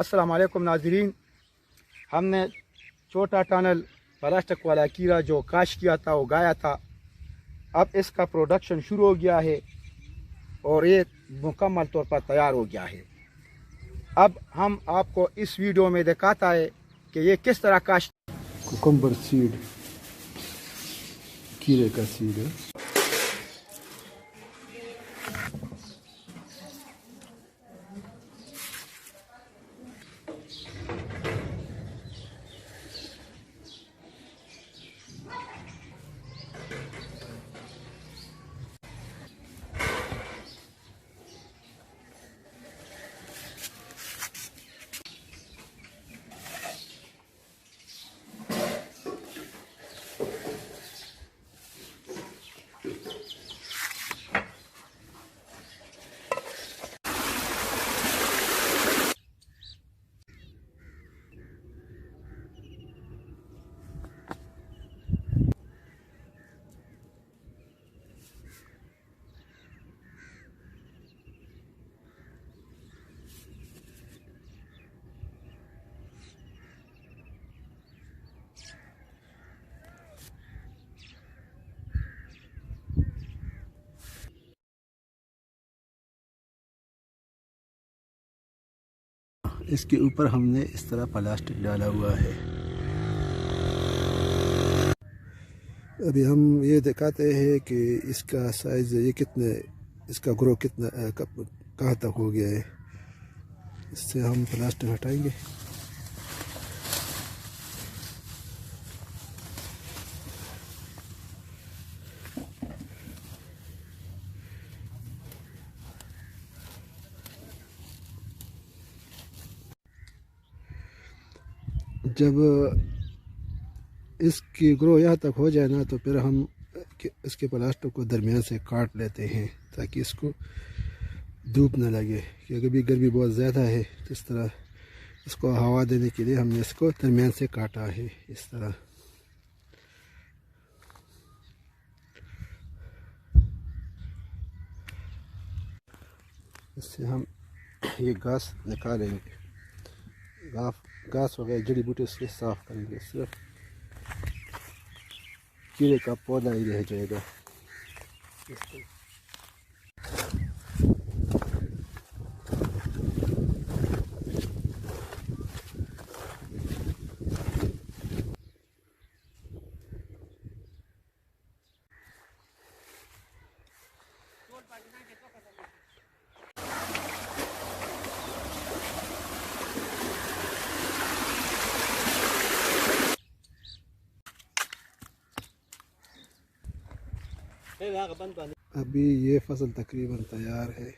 अस्सलाम वालेकुम नाज़रीन। हमने छोटा टनल प्लास्टिक वाला कीड़ा जो काश किया था, उगाया था। अब इसका प्रोडक्शन शुरू हो गया है और ये मुकम्मल तौर पर तैयार हो गया है। अब हम आपको इस वीडियो में दिखाता है कि ये किस तरह काश। कुकुम्बर सीड, कीड़े का सीड है। इसके ऊपर हमने इस तरह प्लास्टिक डाला हुआ है। अभी हम ये दिखाते हैं कि इसका साइज ये कितने, इसका ग्रो कितना कहाँ तक हो गया है। इससे हम प्लास्टिक हटाएंगे। जब इसकी ग्रो यहाँ तक हो जाए ना, तो फिर हम इसके प्लास्टिक को दरमियान से काट लेते हैं ताकि इसको धूप न लगे, क्योंकि अभी गर्मी बहुत ज़्यादा है। इस तरह इसको हवा देने के लिए हमने इसको दरमियान से काटा है इस तरह। इससे हम ये घास निकालेंगे, घास वगैरह जड़ी बूटी से साफ करेंगे। सिर्फ कीड़े का पौधा ही रह जाएगा। अभी ये फसल तकरीबन तैयार है।